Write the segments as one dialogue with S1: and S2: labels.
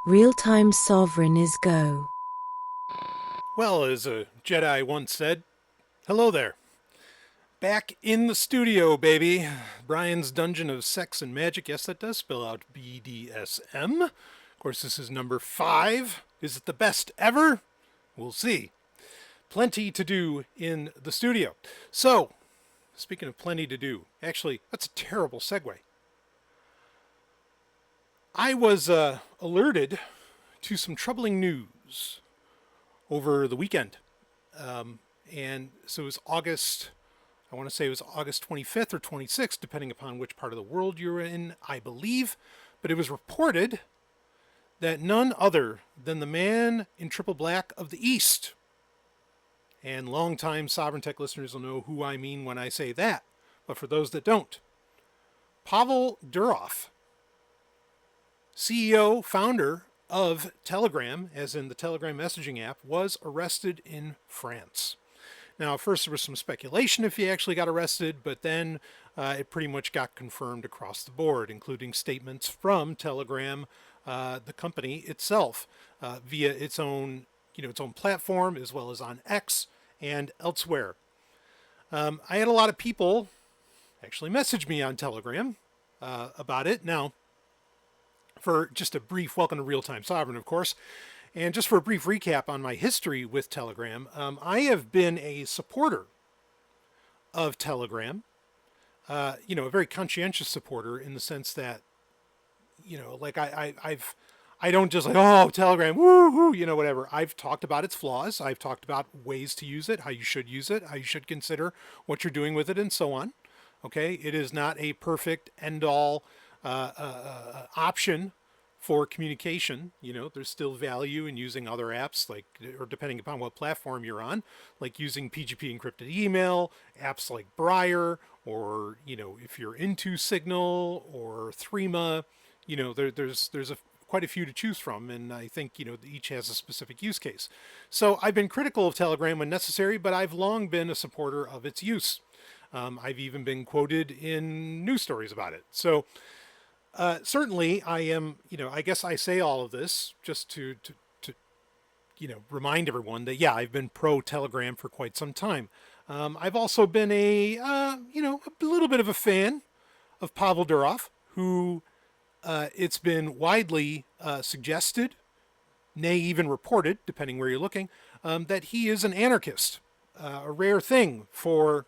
S1: Real-time Sovryn is go.
S2: Well, as a Jedi once said, hello there. Back in the studio, baby. Brian's Dungeon of Sex and Magic. Yes, that does spell out BDSM. Of course, this is number 5. Is it the best ever? We'll see. Plenty to do in the studio. So, speaking of plenty to do, actually, that's a terrible segue. I was alerted to some troubling news over the weekend. And so it was August, I want to say it was August 25th or 26th, depending upon which part of the world you're in, I believe. But it was reported that none other than the man in triple black of the East, and longtime Sovryn Tech listeners will know who I mean when I say that, but for those that don't, Pavel Durov, CEO, founder of Telegram, as in the Telegram messaging app, was arrested in France. Now, first there was some speculation if he actually got arrested, but then it pretty much got confirmed across the board, including statements from Telegram, the company itself, via its own platform, as well as on X and elsewhere. I had a lot of people actually message me on Telegram about it. Now, for just a brief welcome to Real Time Sovryn, of course, and just for a brief recap on my history with Telegram, I have been a supporter of Telegram, a very conscientious supporter in the sense that, like I don't just like, oh, Telegram, woo, whatever. I've talked about its flaws. I've talked about ways to use it, how you should use it, how you should consider what you're doing with it, and so on. Okay, it is not a perfect end-all option for communication. There's still value in using other apps, or depending upon what platform you're on, like using PGP encrypted email, apps like Briar, or if you're into Signal or Threema, there's quite a few to choose from, and I think each has a specific use case. So I've been critical of Telegram when necessary, but I've long been a supporter of its use. I've even been quoted in news stories about it. So certainly I am, I guess I say all of this just to remind everyone that, yeah, I've been pro Telegram for quite some time. I've also been a little bit of a fan of Pavel Durov, who it's been widely suggested, nay, even reported, depending where you're looking, that he is an anarchist, a rare thing for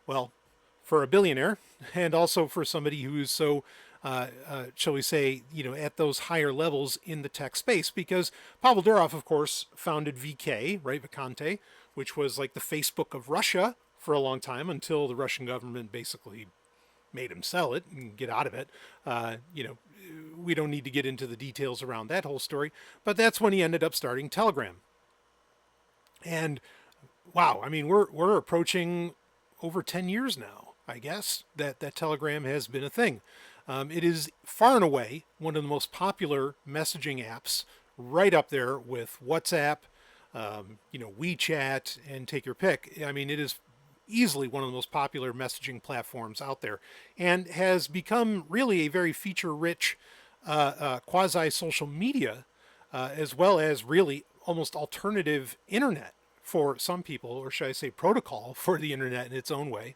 S2: a billionaire, and also for somebody who is so, shall we say, at those higher levels in the tech space. Because Pavel Durov, of course, founded VK, right, Vikante, which was like the Facebook of Russia for a long time until the Russian government basically made him sell it and get out of it. We don't need to get into the details around that whole story, but that's when he ended up starting Telegram. And wow, I mean, we're approaching over 10 years now, I guess, that Telegram has been a thing. It is far and away one of the most popular messaging apps, right up there with WhatsApp, WeChat, and take your pick. I mean, it is easily one of the most popular messaging platforms out there, and has become really a very feature-rich quasi-social media, as well as really almost alternative internet for some people, or should I say protocol for the internet in its own way.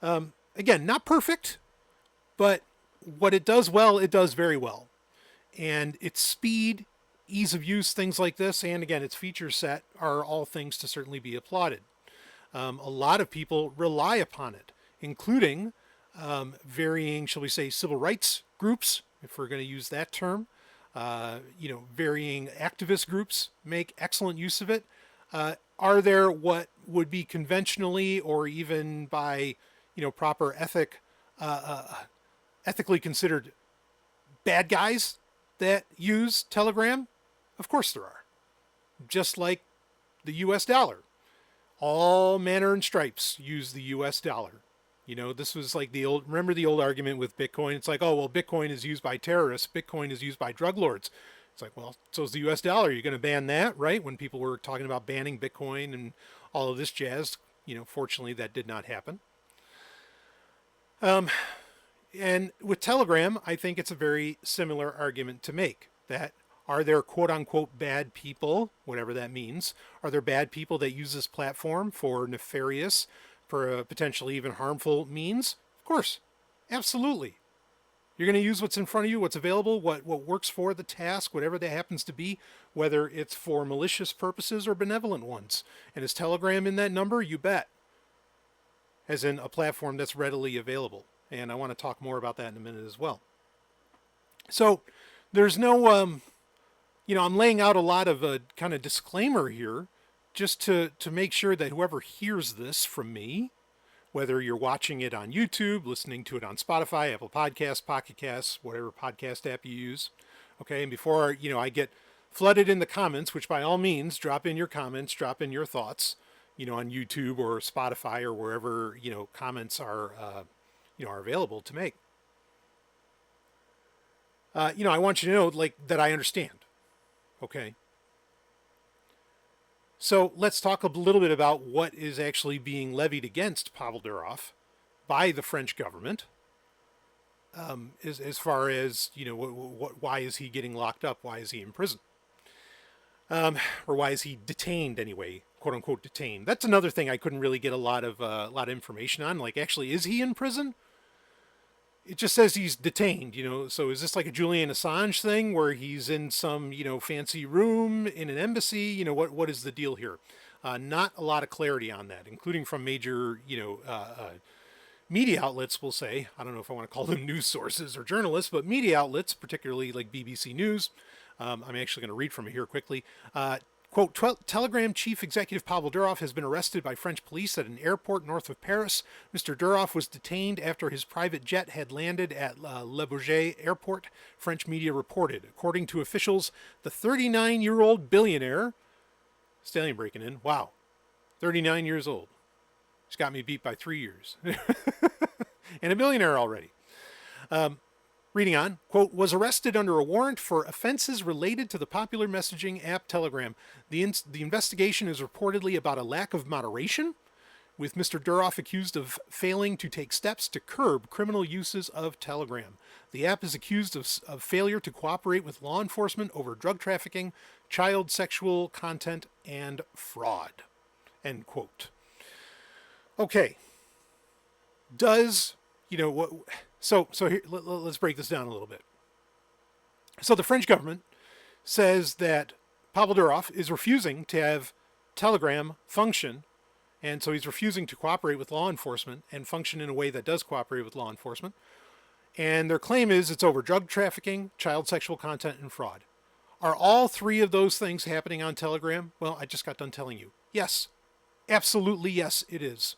S2: Again, not perfect, but what it does well, it does very well. And its speed, ease of use, things like this, and again, its feature set are all things to certainly be applauded. A lot of people rely upon it, including varying, shall we say, civil rights groups, if we're going to use that term. Varying activist groups make excellent use of it. Are there what would be conventionally, or even by, proper ethically considered bad guys that use Telegram? Of course there are. Just like the US dollar. All manner and stripes use the US dollar. This was like remember the old argument with Bitcoin? It's like, oh, well, Bitcoin is used by terrorists. Bitcoin is used by drug lords. It's like, well, so is the US dollar. You're going to ban that, right? When people were talking about banning Bitcoin and all of this jazz, fortunately that did not happen. And with Telegram, I think it's a very similar argument to make, that Are there quote unquote bad people, whatever that means? Are there bad people that use this platform for nefarious, for potentially even harmful means? Of course, absolutely. You're going to use what's in front of you, what's available, what works for the task, whatever that happens to be, whether it's for malicious purposes or benevolent ones. And is Telegram in that number? You bet. As in a platform that's readily available. And I want to talk more about that in a minute as well. So there's no, I'm laying out a lot of a kind of disclaimer here just to make sure that whoever hears this from me, whether you're watching it on YouTube, listening to it on Spotify, Apple Podcasts, Pocket Casts, whatever podcast app you use. Okay, and before, I get flooded in the comments, which by all means, drop in your comments, drop in your thoughts, on YouTube or Spotify or wherever, comments are, are available to make. I want you to know, that I understand. Okay. So let's talk a little bit about what is actually being levied against Pavel Durov by the French government. As far as, why is he getting locked up? Why is he in prison? Or why is he detained anyway, quote unquote detained? That's another thing I couldn't really get a lot of information on. Actually, is he in prison? It just says he's detained, so is this like a Julian Assange thing where he's in some, fancy room in an embassy? What is the deal here? Not a lot of clarity on that, including from major, media outlets, we'll say. I don't know if I want to call them news sources or journalists, but media outlets, particularly like BBC News. I'm actually going to read from it here quickly. Quote, Telegram chief executive Pavel Durov has been arrested by French police at an airport north of Paris. Mr. Durov was detained after his private jet had landed at Le Bourget airport, French media reported. According to officials, the 39-year-old billionaire, stallion breaking in, wow, 39 years old. He's got me beat by 3 years. And a billionaire already. Reading on, quote, was arrested under a warrant for offenses related to the popular messaging app Telegram. The investigation is reportedly about a lack of moderation, with Mr. Durov accused of failing to take steps to curb criminal uses of Telegram. The app is accused of failure to cooperate with law enforcement over drug trafficking, child sexual content, and fraud. End quote. Okay. Does, what... So here, let's break this down a little bit. So the French government says that Pavel Durov is refusing to have Telegram function, and so he's refusing to cooperate with law enforcement and function in a way that does cooperate with law enforcement. And their claim is it's over drug trafficking, child sexual content, and fraud. Are all three of those things happening on Telegram? Well, I just got done telling you. Yes. Absolutely yes, it is.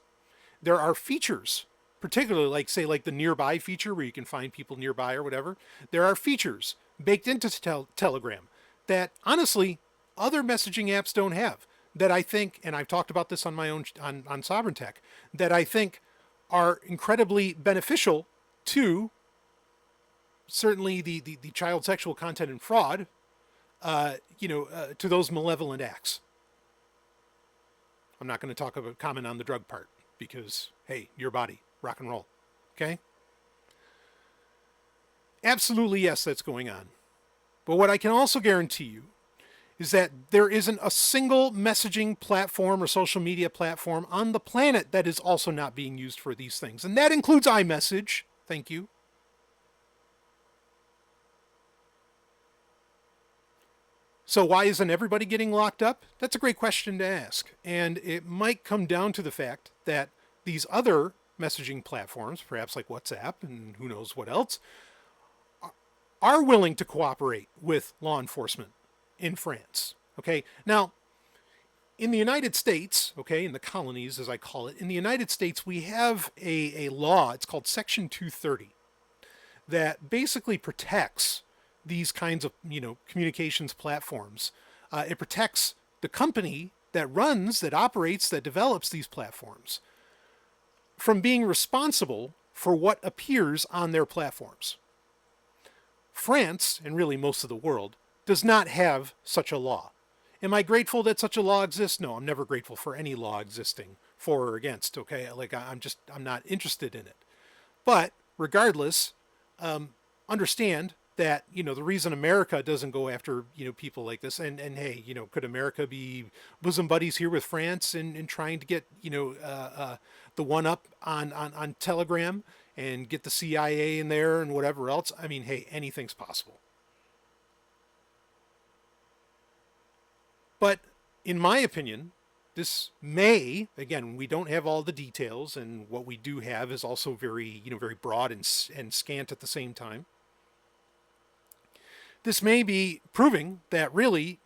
S2: There are features, particularly like the nearby feature where you can find people nearby or whatever. There are features baked into Telegram that honestly other messaging apps don't have, that I think, and I've talked about this on my own on Sovryn Tech, that I think are incredibly beneficial to certainly the child sexual content and fraud, to those malevolent acts. I'm not going to comment on the drug part because, hey, your body. Rock and roll. Okay? Absolutely, yes, that's going on. But what I can also guarantee you is that there isn't a single messaging platform or social media platform on the planet that is also not being used for these things. And that includes iMessage. Thank you. So why isn't everybody getting locked up? That's a great question to ask. And it might come down to the fact that these other messaging platforms, perhaps like WhatsApp and who knows what else, are willing to cooperate with law enforcement in France. Okay, now in the United States, okay, in the colonies as I call it, in the United States we have a law, it's called Section 230, that basically protects these kinds of communications platforms. It protects the company that runs, that operates, that develops these platforms from being responsible for what appears on their platforms. France, and really most of the world, does not have such a law. Am I grateful that such a law exists? No, I'm never grateful for any law existing for or against, okay? I'm not interested in it. But regardless, understand that, the reason America doesn't go after, people like this, and hey, could America be bosom buddies here with France in trying to get, the one up on Telegram and get the CIA in there and whatever else? I mean, hey, anything's possible. But in my opinion, this may, again, we don't have all the details, and what we do have is also very, very broad and scant at the same time. This may be proving that really,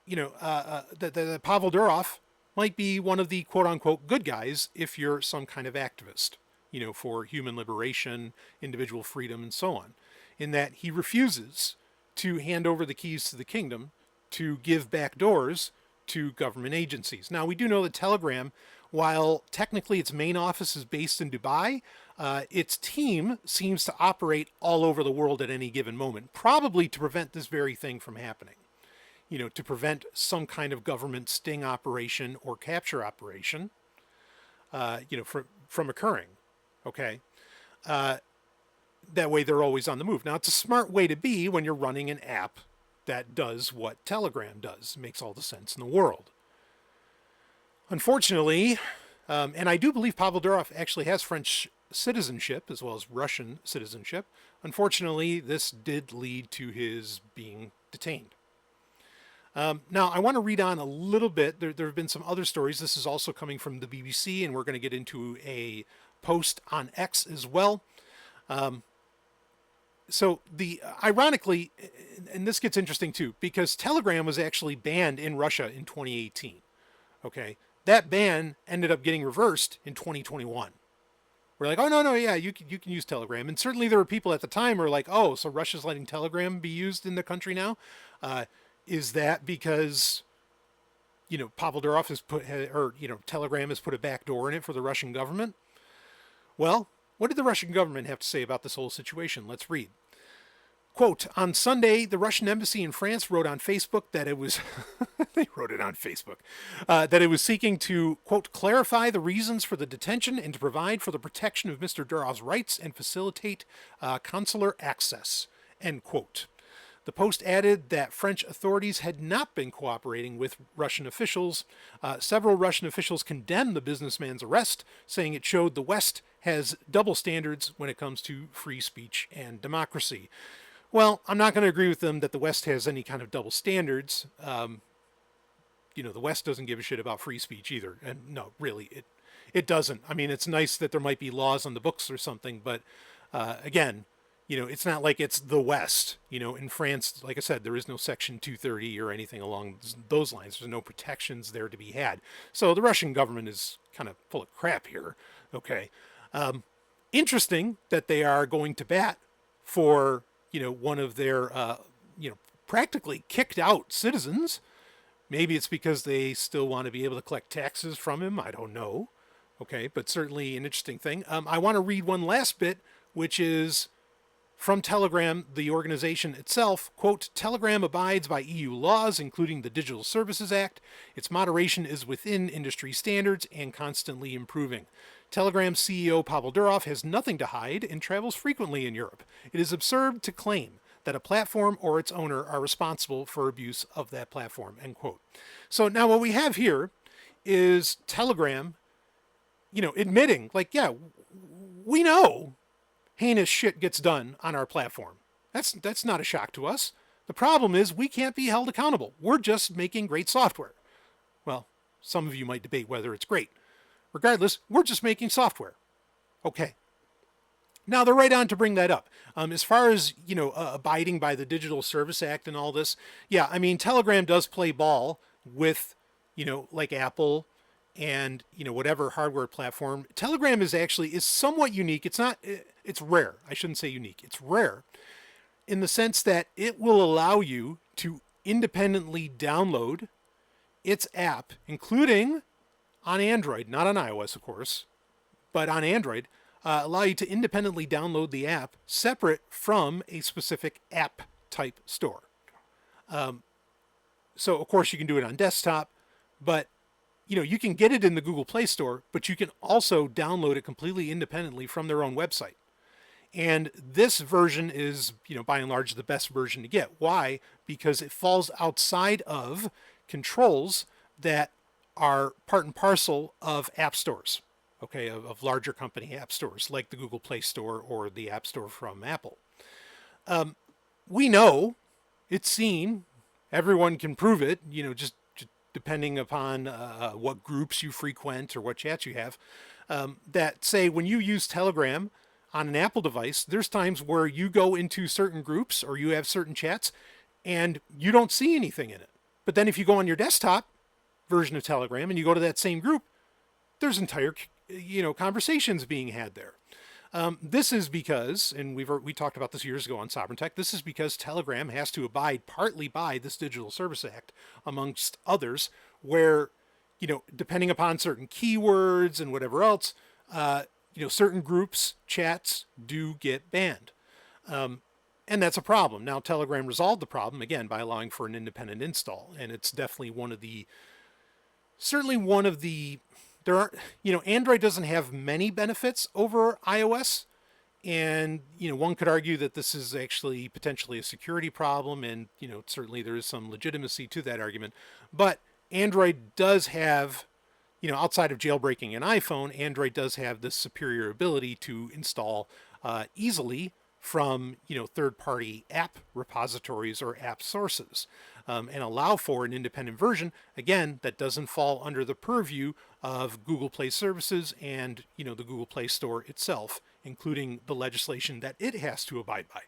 S2: that Pavel Durov might be one of the quote-unquote good guys if you're some kind of activist, for human liberation, individual freedom, and so on, in that he refuses to hand over the keys to the kingdom to give backdoors to government agencies. Now, we do know that Telegram, while technically its main office is based in Dubai, its team seems to operate all over the world at any given moment, probably to prevent this very thing from happening. To prevent some kind of government sting operation or capture operation, from occurring. Okay? That way they're always on the move. Now, it's a smart way to be when you're running an app that does what Telegram does. It makes all the sense in the world. Unfortunately, and I do believe Pavel Durov actually has French citizenship as well as Russian citizenship. Unfortunately, this did lead to his being detained. Now, I want to read on a little bit. There have been some other stories. This is also coming from the BBC, and we're going to get into a post on X as well. So ironically, and this gets interesting too, because Telegram was actually banned in Russia in 2018. Okay, that ban ended up getting reversed in 2021. We're like, oh no, yeah, you can use Telegram, and certainly there were people at the time who were like, oh, so Russia's letting Telegram be used in the country now? Is that because Pavel Durov has Telegram has put a backdoor in it for the Russian government? Well, what did the Russian government have to say about this whole situation? Let's read. Quote, on Sunday, the Russian embassy in France wrote on Facebook that it was, they wrote it on Facebook, that it was seeking to, quote, clarify the reasons for the detention and to provide for the protection of Mr. Durov's rights and facilitate consular access, end quote. The Post added that French authorities had not been cooperating with Russian officials. Several Russian officials condemned the businessman's arrest, saying it showed the West has double standards when it comes to free speech and democracy. Well, I'm not going to agree with them that the West has any kind of double standards. The West doesn't give a shit about free speech either. And no, really, it doesn't. I mean, it's nice that there might be laws on the books or something, but again, it's not like it's the West. In France, like I said, there is no Section 230 or anything along those lines. There's no protections there to be had. So the Russian government is kind of full of crap here. Okay. Interesting that they are going to bat for, one of their, practically kicked out citizens. Maybe it's because they still want to be able to collect taxes from him. I don't know. Okay. But certainly an interesting thing. I want to read one last bit, which is from Telegram, the organization itself. Quote, Telegram abides by EU laws, including the Digital Services Act. Its moderation is within industry standards and constantly improving. Telegram CEO Pavel Durov has nothing to hide and travels frequently in Europe. It is absurd to claim that a platform or its owner are responsible for abuse of that platform, end quote. So now what we have here is Telegram, admitting, like, yeah, we know heinous shit gets done on our platform. That's not a shock to us. The problem is we can't be held accountable. We're just making great software. Well, some of you might debate whether it's great. Regardless, we're just making software. Okay. Now they're right on to bring that up. As far as, abiding by the Digital Service Act and all this, yeah, I mean, Telegram does play ball with, like Apple and, whatever hardware platform. Telegram is somewhat unique. It's rare. I shouldn't say unique. It's rare in the sense that it will allow you to independently download its app, including on Android, not on iOS, of course, but on Android, allow you to independently download the app separate from a specific app type store. So, of course, you can do it on desktop, but you can get it in the Google Play Store, but you can also download it completely independently from their own website. And this version is, by and large, the best version to get. Why? Because it falls outside of controls that are part and parcel of app stores, okay, of larger company app stores like the Google Play Store or the App Store from Apple. We know, it's seen, everyone can prove it, just depending upon what groups you frequent or what chats you have, that say when you use Telegram on an Apple device, there's times where you go into certain groups or you have certain chats and you don't see anything in it. But then if you go on your desktop version of Telegram and you go to that same group, there's entire, conversations being had there. This is because, and we talked about this years ago on Sovryn Tech, this is because Telegram has to abide partly by this Digital Service Act, amongst others, where, depending upon certain keywords and whatever else, certain groups, chats do get banned. And that's a problem. Now, Telegram resolved the problem, again, by allowing for an independent install. And it's definitely certainly one of the, there aren't, Android doesn't have many benefits over iOS. And, one could argue that this is actually potentially a security problem. And, certainly there is some legitimacy to that argument. But Android does have, outside of jailbreaking an iPhone, Android does have this superior ability to install easily from, third-party app repositories or app sources, and allow for an independent version, again, that doesn't fall under the purview of Google Play services and, the Google Play Store itself, including the legislation that it has to abide by.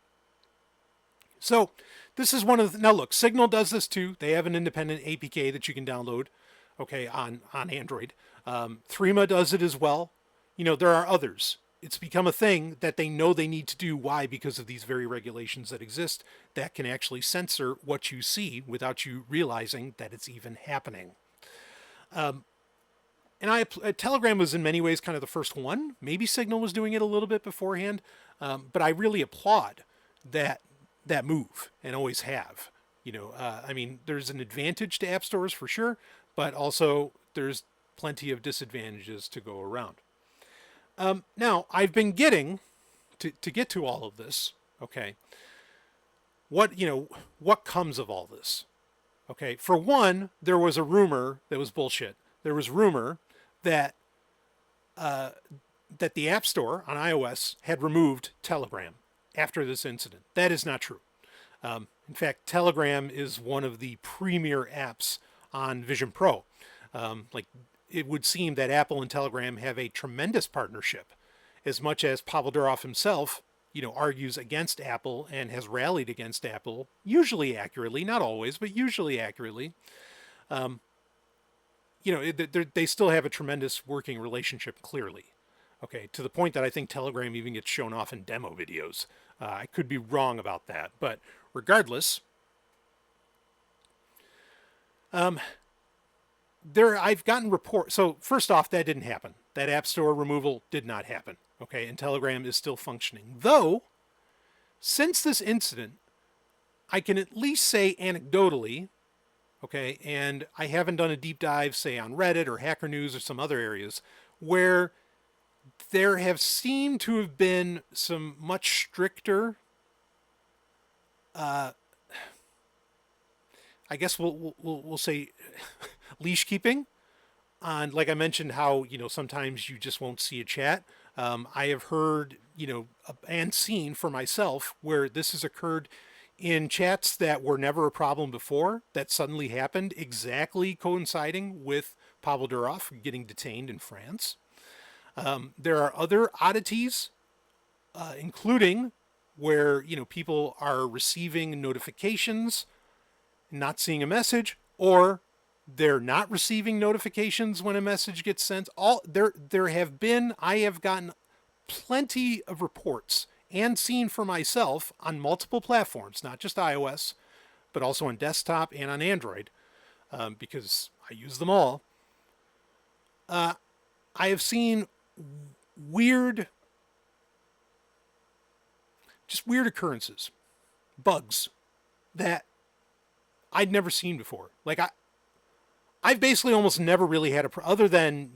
S2: So this is one of the, now look, Signal does this too. They have an independent APK that you can download, okay, on Android. Threema does it as well. There are others. It's become a thing that they know they need to do. Why? Because of these very regulations that exist that can actually censor what you see without you realizing that it's even happening. And Telegram was in many ways kind of the first one. Maybe Signal was doing it a little bit beforehand, but I really applaud that move and always have. There's an advantage to app stores for sure, but also there's plenty of disadvantages to go around. Now, I've been getting, to get to all of this, okay, what comes of all this? Okay, for one, there was a rumor that was bullshit. There was rumor that that the App Store on iOS had removed Telegram after this incident. That is not true. In fact, Telegram is one of the premier apps on Vision Pro. It would seem that Apple and Telegram have a tremendous partnership, as much as Pavel Durov himself, argues against Apple and has rallied against Apple, usually accurately, not always, but usually accurately. They still have a tremendous working relationship, clearly. Okay, to the point that I think Telegram even gets shown off in demo videos. I could be wrong about that, but regardless, I've gotten reports. So first off, that didn't happen. That App Store removal did not happen. Okay, and Telegram is still functioning. Though, since this incident, I can at least say anecdotally, okay, and I haven't done a deep dive, say on Reddit or Hacker News or some other areas, where there have seemed to have been some much stricter, I guess we'll say leash keeping on, like I mentioned, how, sometimes you just won't see a chat. I have heard, and seen for myself where this has occurred in chats that were never a problem before, that suddenly happened, exactly coinciding with Pavel Durov getting detained in France. There are other oddities, including where, people are receiving notifications, not seeing a message, or they're not receiving notifications when a message gets sent. I have gotten plenty of reports and seen for myself on multiple platforms, not just iOS, but also on desktop and on Android, because I use them all. I have seen weird occurrences, bugs that I'd never seen before. Like I've basically almost never really had other than,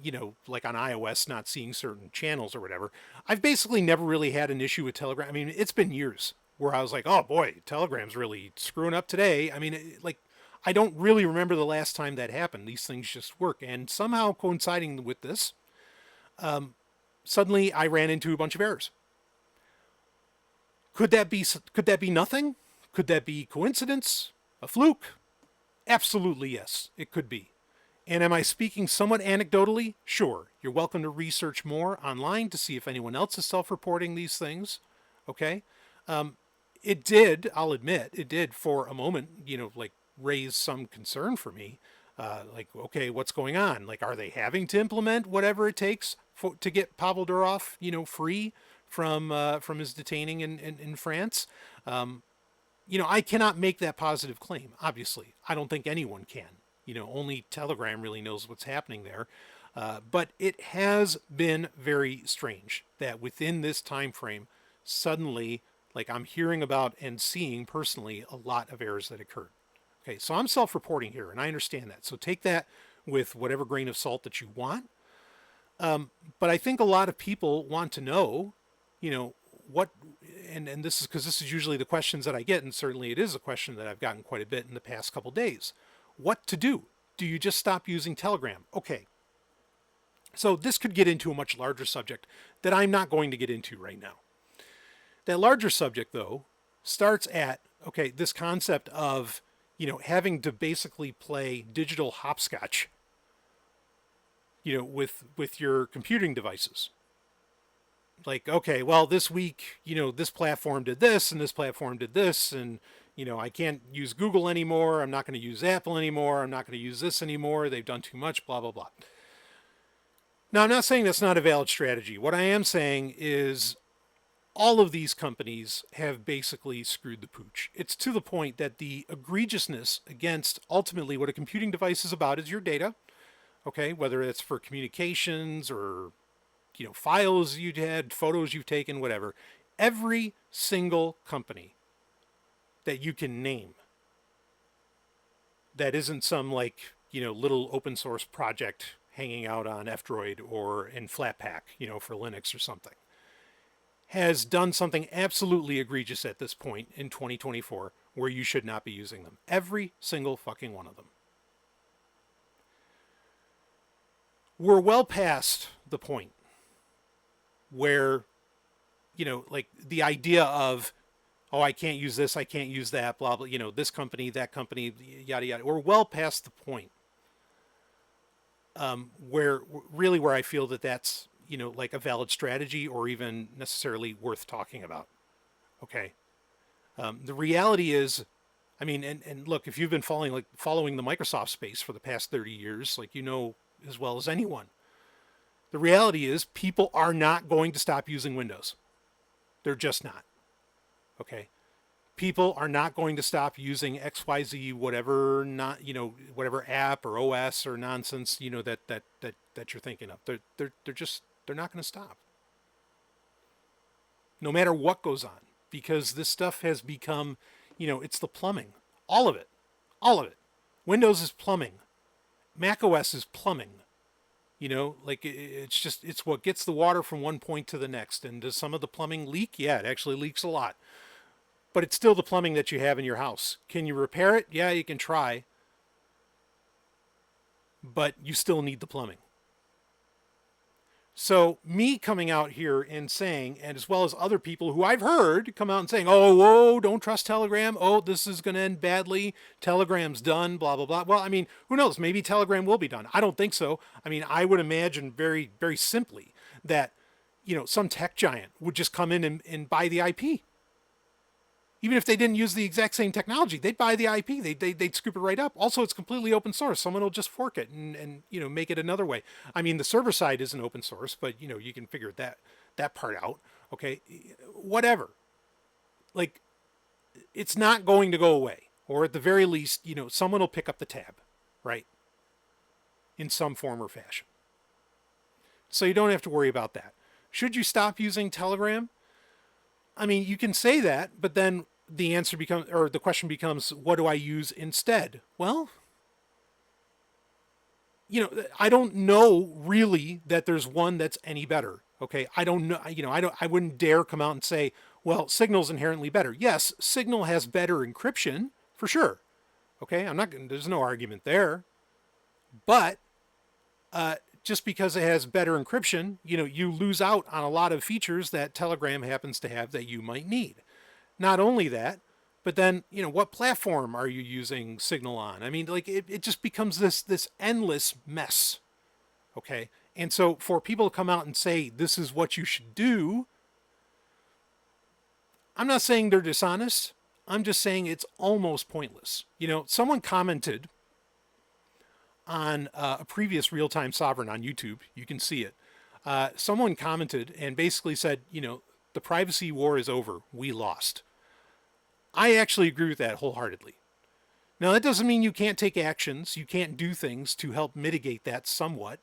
S2: like on iOS not seeing certain channels or whatever, I've basically never really had an issue with Telegram. I mean, it's been years where I was like, oh boy, Telegram's really screwing up today. I mean, I don't really remember the last time that happened. These things just work. And somehow coinciding with this, suddenly I ran into a bunch of errors. Could that be nothing? Could that be coincidence? A fluke? Absolutely yes, it could be. And am I speaking somewhat anecdotally? Sure. You're welcome to research more online to see if anyone else is self-reporting these things. Okay? It did, I'll admit, it did for a moment, like raise some concern for me. Like, okay, what's going on? Like, are they having to implement whatever it takes to get Pavel Durov, free from his detaining in France? I cannot make that positive claim, obviously. I don't think anyone can. Only Telegram really knows what's happening there. But it has been very strange that within this time frame, suddenly, like I'm hearing about and seeing personally a lot of errors that occurred. Okay, so I'm self-reporting here, and I understand that. So take that with whatever grain of salt that you want. But I think a lot of people want to know, what, and this is because this is usually the questions that I get, and certainly it is a question that I've gotten quite a bit in the past couple days. What to do? Do you just stop using Telegram? Okay. So this could get into a much larger subject that I'm not going to get into right now. That larger subject, though, starts at, okay, this concept of, having to basically play digital hopscotch, with your computing devices. Like, okay, well, this week, this platform did this and this platform did this, and, I can't use Google anymore. I'm not going to use Apple anymore. I'm not going to use this anymore. They've done too much, blah, blah, blah. Now, I'm not saying that's not a valid strategy. What I am saying is all of these companies have basically screwed the pooch. It's to the point that the egregiousness against ultimately what a computing device is about is your data, okay, whether it's for communications or files you had, photos you've taken, whatever. Every single company that you can name that isn't some little open source project hanging out on F-Droid or in Flatpak, for Linux or something, has done something absolutely egregious at this point in 2024 where you should not be using them. Every single fucking one of them. We're well past the point where, the idea of, oh, I can't use this, I can't use that, blah, blah, this company, that company, yada, yada. We're well past the point where I feel that that's, like a valid strategy or even necessarily worth talking about. Okay. The reality is, I mean, and look, if you've been following the Microsoft space for the past 30 years, as well as anyone, the reality is people are not going to stop using Windows. They're just not. Okay. People are not going to stop using XYZ, whatever, whatever app or OS or nonsense, that you're thinking of. They're not going to stop. No matter what goes on, because this stuff has become, it's the plumbing. All of it. All of it. Windows is plumbing. Mac OS is plumbing. It's what gets the water from one point to the next. And does some of the plumbing leak? Yeah, it actually leaks a lot. But it's still the plumbing that you have in your house. Can you repair it? Yeah, you can try. But you still need the plumbing. So me coming out here and saying, and as well as other people who I've heard come out and saying, oh, whoa, don't trust Telegram. Oh, this is going to end badly. Telegram's done, blah, blah, blah. Well, I mean, who knows? Maybe Telegram will be done. I don't think so. I mean, I would imagine very, very simply that, some tech giant would just come in and buy the IP. Even if they didn't use the exact same technology, they'd buy the IP. They'd scoop it right up. Also, it's completely open source. Someone will just fork it and make it another way. I mean, the server side isn't open source, but you can figure that part out. Okay, whatever. Like, it's not going to go away, or at the very least, someone will pick up the tab, right? In some form or fashion. So you don't have to worry about that. Should you stop using Telegram? I mean, you can say that, but then the question becomes, what do I use instead? Well, I don't know really that there's one that's any better. Okay. I don't know, I wouldn't dare come out and say, well, Signal's inherently better. Yes, Signal has better encryption for sure. Okay. There's no argument there. But just because it has better encryption, you lose out on a lot of features that Telegram happens to have that you might need. Not only that, but then, what platform are you using Signal on? I mean, like it just becomes this endless mess. Okay. And so for people to come out and say, this is what you should do, I'm not saying they're dishonest. I'm just saying it's almost pointless. Someone commented on a previous real-time Sovryn on YouTube. You can see it. Someone commented and basically said, the privacy war is over. We lost. I actually agree with that wholeheartedly. Now, that doesn't mean you can't take actions. You can't do things to help mitigate that somewhat.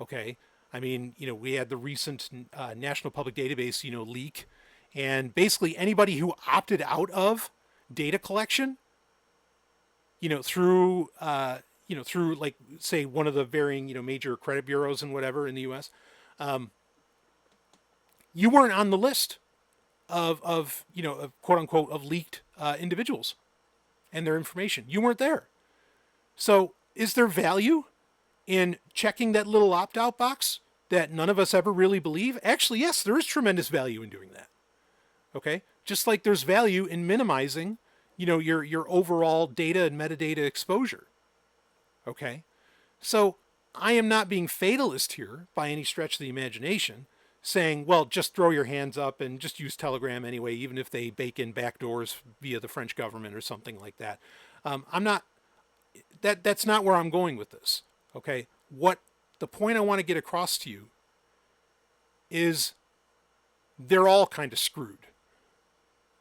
S2: Okay. I mean, we had the recent National Public Database, leak. And basically anybody who opted out of data collection, through like, say, one of the varying, major credit bureaus and whatever in the U.S., you weren't on the list of quote unquote, of leaked individuals and their information. You weren't there. So is there value in checking that little opt-out box that none of us ever really believe? Actually, yes, there is tremendous value in doing that. Okay. Just like there's value in minimizing, your overall data and metadata exposure. Okay. So I am not being fatalist here by any stretch of the imagination, saying, well, just throw your hands up and just use Telegram anyway, even if they bake in backdoors via the French government or something like that. That's not where I'm going with this. Okay. What the point I want to get across to you is they're all kind of screwed.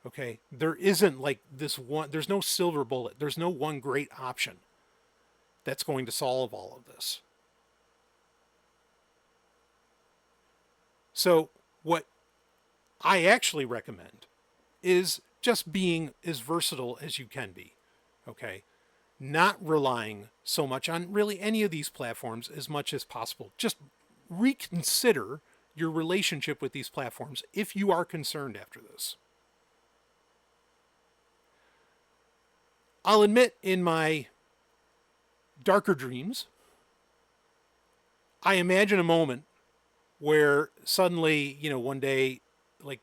S2: Okay. There isn't like this one, there's no silver bullet. There's no one great option that's going to solve all of this. So what I actually recommend is just being as versatile as you can be. Okay. Not relying so much on really any of these platforms as much as possible. Just reconsider your relationship with these platforms if you are concerned after this. I'll admit, in my darker dreams, I imagine a moment where suddenly, one day, like,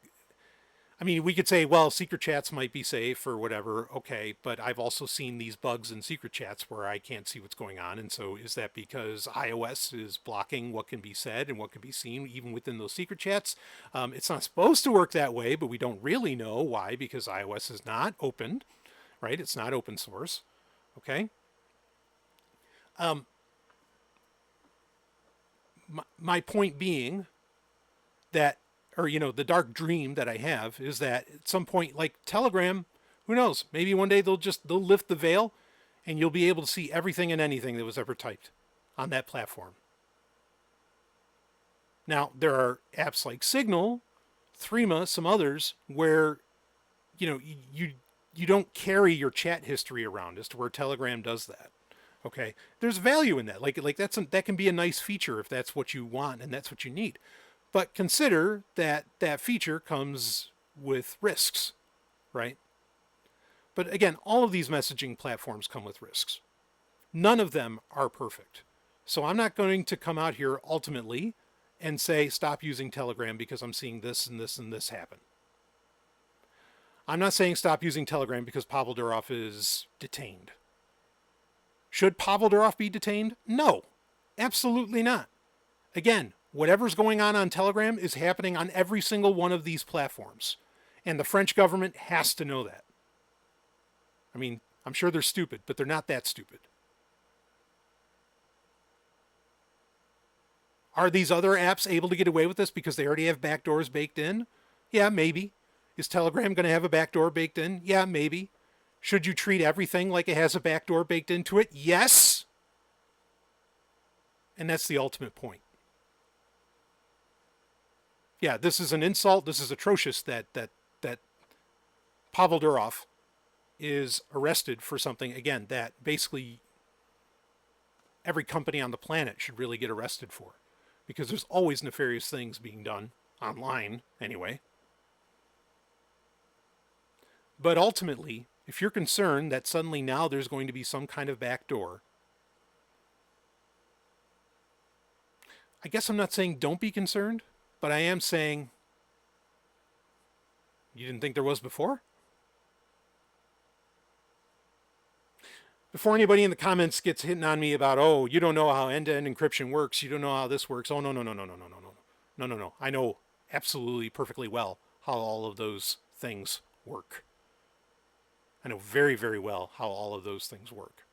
S2: I mean, we could say, well, secret chats might be safe or whatever. Okay. But I've also seen these bugs in secret chats where I can't see what's going on. And so is that because iOS is blocking what can be said and what can be seen even within those secret chats? It's not supposed to work that way, but we don't really know why, because iOS is not opened, right? It's not open source. Okay. My point being that, or, the dark dream that I have is that at some point, like Telegram, who knows, maybe one day they'll lift the veil and you'll be able to see everything and anything that was ever typed on that platform. Now, there are apps like Signal, Threema, some others where, you don't carry your chat history around, as to where Telegram does that. Okay. There's value in that. Like that can be a nice feature if that's what you want and that's what you need. But consider that that feature comes with risks, right? But again, all of these messaging platforms come with risks. None of them are perfect. So I'm not going to come out here ultimately and say, stop using Telegram because I'm seeing this and this and this happen. I'm not saying stop using Telegram because Pavel Durov is detained. Should Pavel Durov be detained? No, absolutely not. Again, whatever's going on Telegram is happening on every single one of these platforms. And the French government has to know that. I mean, I'm sure they're stupid, but they're not that stupid. Are these other apps able to get away with this because they already have backdoors baked in? Yeah, maybe. Is Telegram going to have a backdoor baked in? Yeah, maybe. Should you treat everything like it has a backdoor baked into it? Yes. And that's the ultimate point. Yeah, this is an insult. This is atrocious that Pavel Durov is arrested for something, again, that basically every company on the planet should really get arrested for, because there's always nefarious things being done online anyway. But ultimately, if you're concerned that suddenly now there's going to be some kind of backdoor, I guess I'm not saying don't be concerned, but I am saying, you didn't think there was before? Before anybody in the comments gets hitting on me about, oh, you don't know how end-to-end encryption works, you don't know how this works. Oh, no, no, no, no, no, no, no, no. No, no, no. I know absolutely perfectly well how all of those things work. I know very, very well how all of those things work.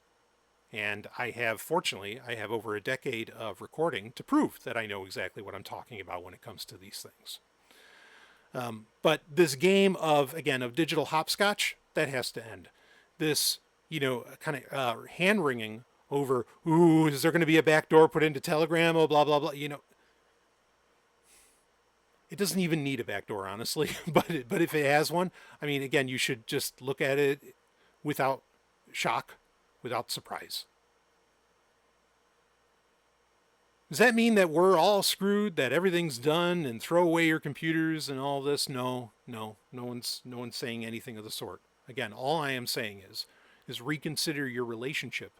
S2: And fortunately, I have over a decade of recording to prove that I know exactly what I'm talking about when it comes to these things. But this game of digital hopscotch, that has to end. This, kind of hand-wringing over, ooh, is there going to be a backdoor put into Telegram? Oh, blah, blah, blah. It doesn't even need a backdoor, honestly. But if it has one, I mean, again, you should just look at it without shock, without surprise. Does that mean that we're all screwed, that everything's done and throw away your computers and all this? No one's saying anything of the sort. Again, all I am saying is reconsider your relationship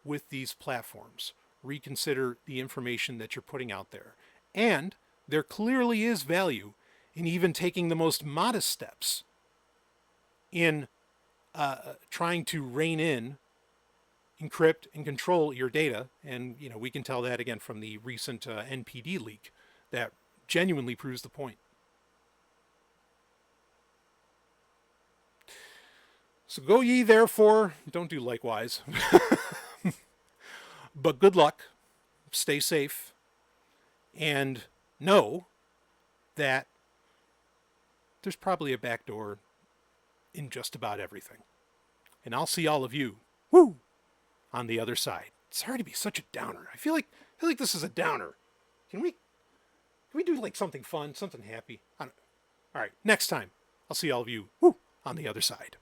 S2: with these platforms. Reconsider the information that you're putting out there. And there clearly is value in even taking the most modest steps in trying to rein in, encrypt, and control your data. And, we can tell that again from the recent NPD leak that genuinely proves the point. So go ye therefore, don't do likewise. But good luck, stay safe, and know that there's probably a backdoor in just about everything. And I'll see all of you, on the other side. Sorry to be such a downer. I feel like this is a downer. Can we do like something fun, something happy? All right, next time, I'll see all of you, on the other side.